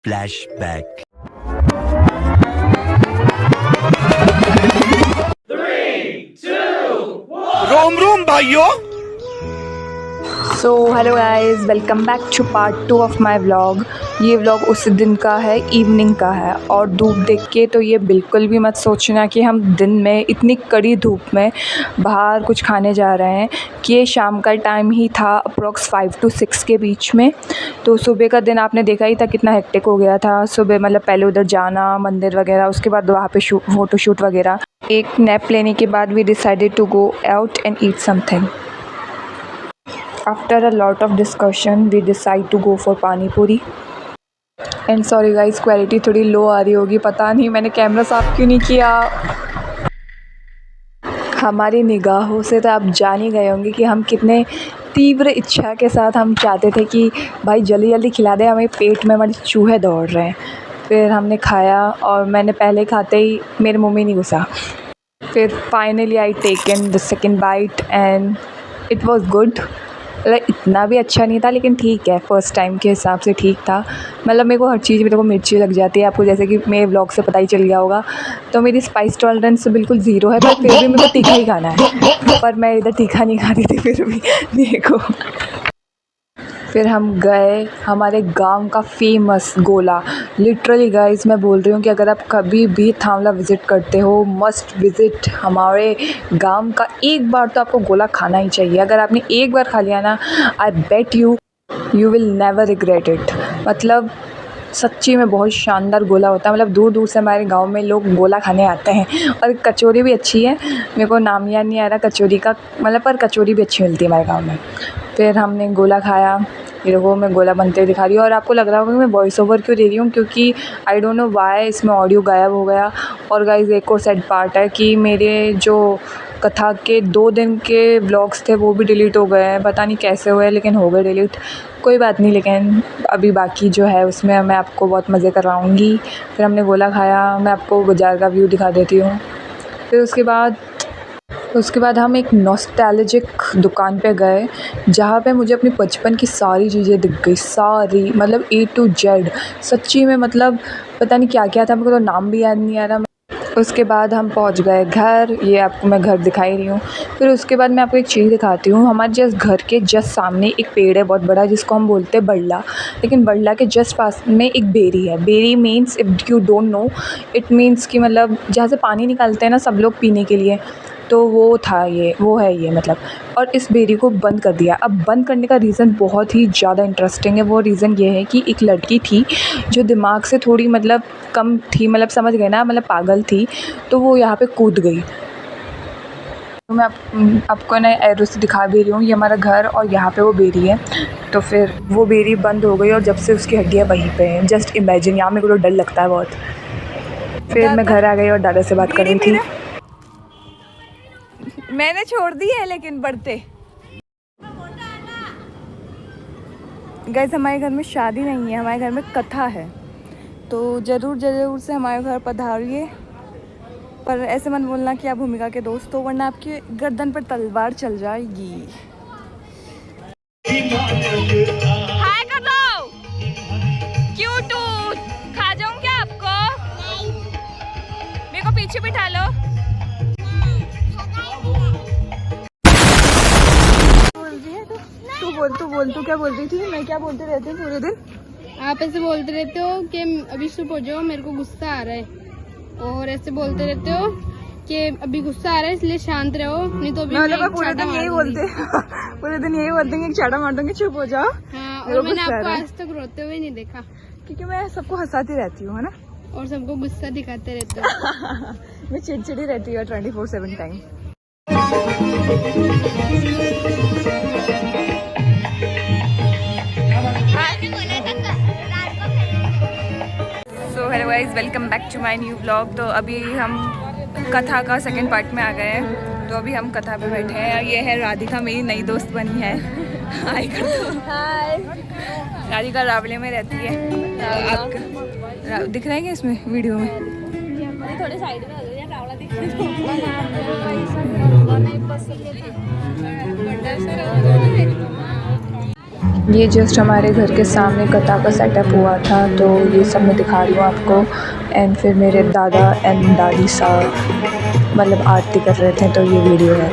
Flashback. Rome Rome भाइयों। So hello guys, welcome back to part 2 of my vlog. ये vlog उस दिन का है, इवनिंग का है। और धूप देख के तो ये बिल्कुल भी मत सोचना कि हम दिन में इतनी कड़ी धूप में बाहर कुछ खाने जा रहे हैं। कि ये शाम का टाइम ही था, अप्रॉक्स 5 to 6 के बीच में। तो सुबह का दिन आपने देखा ही था कितना हेक्टिक हो गया था। सुबह मतलब पहले उधर जाना, मंदिर वगैरह, उसके बाद वहाँ पे फ़ोटो शूट वगैरह। एक नैप लेने के बाद we decided to go out and eat something. After a lot of discussion, we decide to go for पानी पूरी। एंड सॉरी गाइस, क्वालिटी थोड़ी लो आ रही होगी, पता नहीं मैंने कैमरा साफ़ क्यों नहीं किया। हमारी निगाहों से तो आप जान ही गए होंगे कि हम कितने तीव्र इच्छा के साथ हम चाहते थे कि भाई जल्दी जल्दी खिला दे, हमें पेट में हमारे चूहे दौड़ रहे हैं। फिर हमने खाया और मैंने पहले खाते ही मेरे मुँह में नहीं घुसा। फिर finally I taken the second bite and it was good. मतलब इतना भी अच्छा नहीं था, लेकिन ठीक है, फ़र्स्ट टाइम के हिसाब से ठीक था। मतलब मेरे को हर चीज़ में देखो मिर्ची लग जाती है, आपको जैसे कि मेरे व्लॉग से पता ही चल गया होगा। तो मेरी स्पाइस टॉलरेंस बिल्कुल ज़ीरो है, पर फिर भी मेरे को तीखा ही खाना है। पर मैं इधर तीखा नहीं खा रही थी फिर भी देखो। फिर हम गए हमारे गांव का फेमस गोला। लिटरली गाइस, मैं बोल रही हूँ कि अगर आप कभी भी थावला विज़िट करते हो, मस्ट विज़िट हमारे गांव का। एक बार तो आपको गोला खाना ही चाहिए। अगर आपने एक बार खा लिया ना, I bet you will never regret it. मतलब सच्ची में बहुत शानदार गोला होता है। मतलब दूर दूर से हमारे गांव में लोग गोला खाने आते हैं। और कचौरी भी अच्छी है, मेरे को नाम याद नहीं आ रहा कचौरी का, मतलब पर कचौरी भी अच्छी मिलती है हमारे गाँव में। फिर हमने गोला खाया। ये देखो मैं गोला बनते हुए दिखा रही हूँ। और आपको लग रहा होगा कि मैं वॉइस ओवर क्यों दे रही हूँ, क्योंकि आई डोंट नो व्हाई इसमें ऑडियो गायब हो गया। और गाइस एक और सैड पार्ट है कि मेरे जो कथा के 2 दिन के व्लॉग्स थे वो भी डिलीट हो गए हैं। पता नहीं कैसे हुए, लेकिन हो गए डिलीट। कोई बात नहीं, लेकिन अभी बाकी जो है उसमें मैं आपको बहुत मज़े करवाऊँगी। फिर हमने गोला खाया, मैं आपको बाज़ार का व्यू दिखा देती हूँ। फिर उसके बाद हम एक नॉस्टैल्जिक दुकान पे गए, जहाँ पे मुझे अपनी बचपन की सारी चीज़ें दिख गई, सारी, मतलब A to Z। सच्ची में मतलब पता नहीं क्या क्या था, मेरे को तो नाम भी याद नहीं आ रहा। उसके बाद हम पहुंच गए घर। ये आपको मैं घर दिखाई रही हूँ। फिर उसके बाद मैं आपको एक चीज़ दिखाती हूँ। हमारे जस्ट घर के जस्ट सामने एक पेड़ है बहुत बड़ा, जिसको हम बोलते हैं बरला। लेकिन बरला के जस्ट पास में एक बेरी है। Berry means, if you don't know, it means कि मतलब जहाँ से पानी निकालते हैं ना सब लोग पीने के लिए, तो वो है ये मतलब। और इस बेरी को बंद कर दिया। अब बंद करने का रीज़न बहुत ही ज़्यादा इंटरेस्टिंग है। वो रीज़न ये है कि एक लड़की थी जो दिमाग से थोड़ी मतलब कम थी, मतलब समझ गए ना, मतलब पागल थी। तो वो यहाँ पे कूद गई। तो मैं आपको ना एरो से दिखा भी रही हूँ, ये हमारा घर और यहाँ पे वो बेरी है। तो फिर वो बेरी बंद हो गई और जब से उसकी हड्डियाँ वहीं पे हैं। जस्ट इमेजिन, यहाँ मेरे को तो डर लगता है बहुत। फिर मैं घर आ गई और दादा से बात कर रही थी। मैंने छोड़ दी है लेकिन बढ़ते। गाइस, हमारे घर में शादी नहीं है, हमारे घर में कथा है। तो ज़रूर से हमारे घर पधारिए। पर ऐसे मत बोलना कि आप भूमिका के दोस्त हो, वरना आपकी गर्दन पर तलवार चल जाएगी। हाय कर दो। क्यूट खा जाऊं क्या आपको? मेरे को पीछे बिठा लो। तू क्या बोल रही थी? मैं क्या बोलते रहती हूँ पूरे दिन? आप ऐसे बोलते रहते हो कि अभी चुप हो जाओ, मेरे को गुस्सा आ रहा है। और ऐसे बोलते रहते हो कि अभी गुस्सा आ रहा है इसलिए शांत रहो, नहीं तो अभी मैं पूरे दिन यही बोलते पूरे दिन यही बोलते हैं कि चाटा मार दूंगी, चुप हो जाओ। हाँ, और मैंने आपको आज तक रोते हुए नहीं देखा, क्योंकि मैं सबको हंसाती रहती हूँ, है ना, और सबको गुस्सा दिखाते रहते हो। मैं चिड़चिड़ी रहती हूँ 24/7 time. So hello guys, welcome back to my new blog. तो अभी हम कथा का सेकंड पार्ट में आ गए हैं। तो अभी हम कथा पे बैठे हैं। ये है राधिका, मेरी नई दोस्त बनी है। हाय कर दो। हाय। राधिका रावले में रहती है। आपका दिख रहा है क्या इसमें वीडियो में? थोड़े साइड में रावला दिख रहा है। ये जस्ट हमारे घर के सामने कथा का सेटअप हुआ था, तो ये सब मैं दिखा रही हूँ आपको। एंड फिर मेरे दादा एंड दादी साहब मतलब आरती कर रहे थे, तो ये वीडियो है।